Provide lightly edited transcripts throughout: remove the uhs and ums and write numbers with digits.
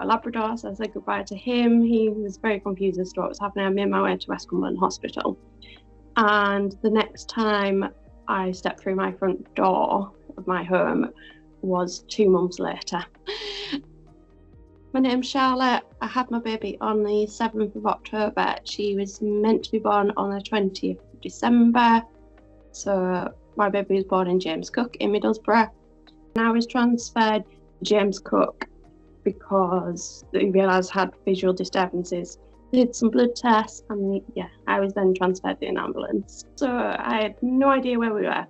got a Labrador, so I said goodbye to him. He was very confused as to what was happening. I made my way to West Cumberland Hospital. And the next time I stepped through my front door of my home was 2 months later. My name's Charlotte. I had my baby on the 7th of October. She was meant to be born on the 20th of December. So my baby was born in James Cook in Middlesbrough. And I was transferred to James Cook because they realised I had visual disturbances. Did some blood tests and I was then transferred in an ambulance. So I had no idea where we were.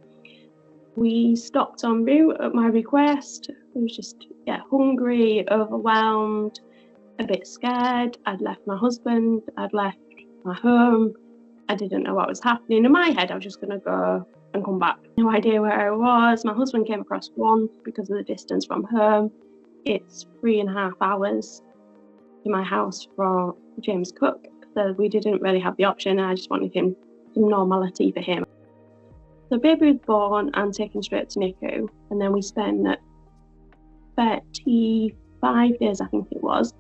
We stopped en route at my request. I was just hungry, overwhelmed, a bit scared. I'd left my husband, I'd left my home. I didn't know what was happening. In my head, I was just going to go and come back. No idea where I was. My husband came across once because of the distance from home. It's 3.5 hours to my house from James Cook. So we didn't really have the option. I just wanted some normality for him. The baby was born and taken straight to NICU, and then we spent 35 days, I think it was,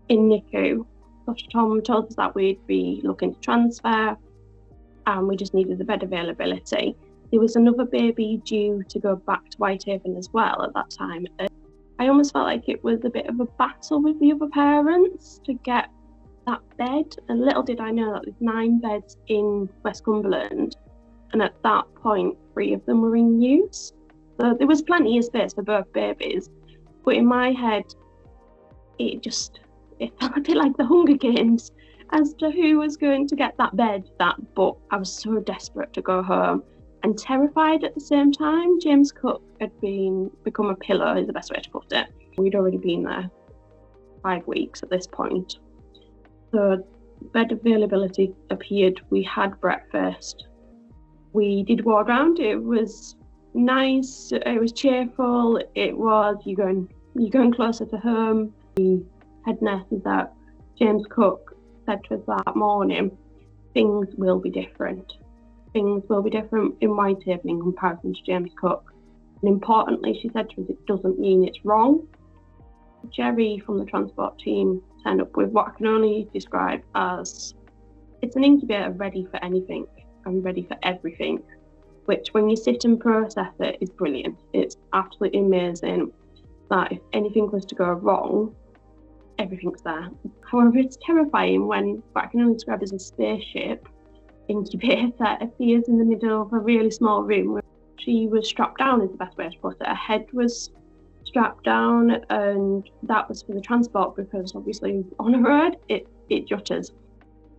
in NICU. Dr. Tom told us that we'd be looking to transfer, and we just needed the bed availability. There was another baby due to go back to Whitehaven as well at that time. I almost felt like it was a bit of a battle with the other parents to get that bed, and little did I know that there's 9 beds in West Cumberland. And at that point, 3 of them were in use. So there was plenty of space for both babies. But in my head, it felt a bit like the Hunger Games as to who was going to get that bed. But I was so desperate to go home and terrified at the same time. James Cook had become a pillar, is the best way to put it. We'd already been there 5 weeks at this point. So bed availability appeared. We had breakfast. We did walk around. It was nice. It was cheerful. It was you're going closer to home. The head nurses at James Cook said to us that morning, things will be different. Things will be different in Whitehaven in comparison to James Cook. And importantly, she said to us, it doesn't mean it's wrong. Jerry from the transport team turned up with what I can only describe as it's an incubator ready for anything. I'm ready for everything, which when you sit and process it is brilliant. It's absolutely amazing that if anything was to go wrong, everything's there. However, it's terrifying when what I can only describe as a spaceship incubator appears in the middle of a really small room. She was strapped down is the best way to put it. Her head was strapped down, and that was for the transport because obviously on a road it jutters.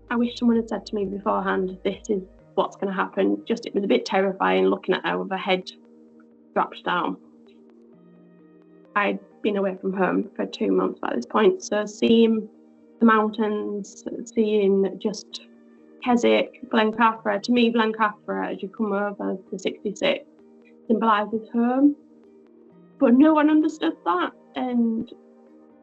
I wish someone had said to me beforehand, this is what's going to happen. It was a bit terrifying looking at her with her head strapped down. I'd been away from home for 2 months by this point, so seeing the mountains, seeing just Keswick, Blencathra. To me, Blencathra, as you come over the 66, symbolises home. But no one understood that, and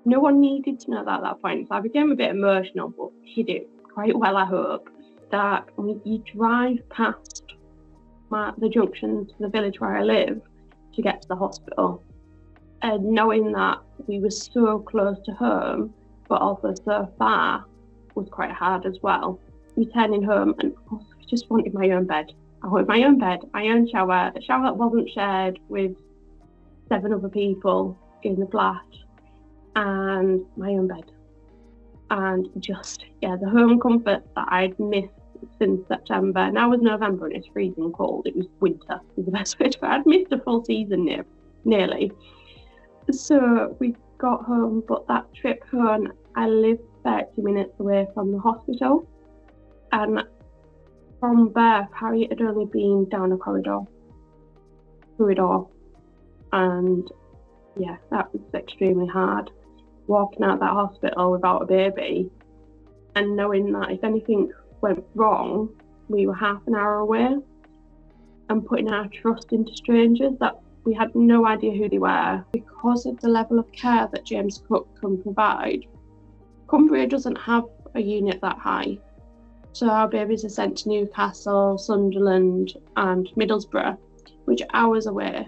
no one needed to know that at that point. So I became a bit emotional, but hid it quite well, I hope. That when you drive past the junction to the village where I live to get to the hospital, and knowing that we were so close to home, but also so far, was quite hard as well. Returning home, and I just wanted my own bed. I wanted my own bed, my own shower, a shower that wasn't shared with 7 other people in the flat, and my own bed. And just, the home comfort that I'd missed since September. Now was November and it's freezing cold. It was winter, is the best way to put it. I'd missed a full season nearly. So we got home, but that trip home, I lived 30 minutes away from the hospital. And from birth, Harriet had only been down a corridor, through it all. And that was extremely hard. Walking out of that hospital without a baby and knowing that if anything went wrong, we were half an hour away, and putting our trust into strangers that we had no idea who they were. Because of the level of care that James Cook can provide, Cumbria doesn't have a unit that high. So our babies are sent to Newcastle, Sunderland and Middlesbrough, which are hours away.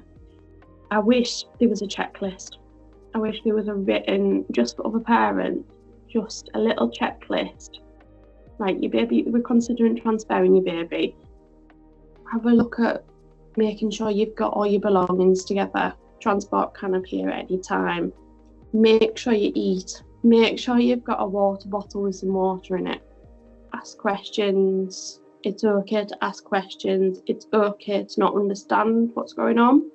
I wish there was a checklist I wish there was a written, just for other parents, just a little checklist. Like, your baby, we're considering transferring your baby. Have a look at making sure you've got all your belongings together. Transport can appear at any time. Make sure you eat. Make sure you've got a water bottle with some water in it. Ask questions. It's okay to ask questions. It's okay to not understand what's going on.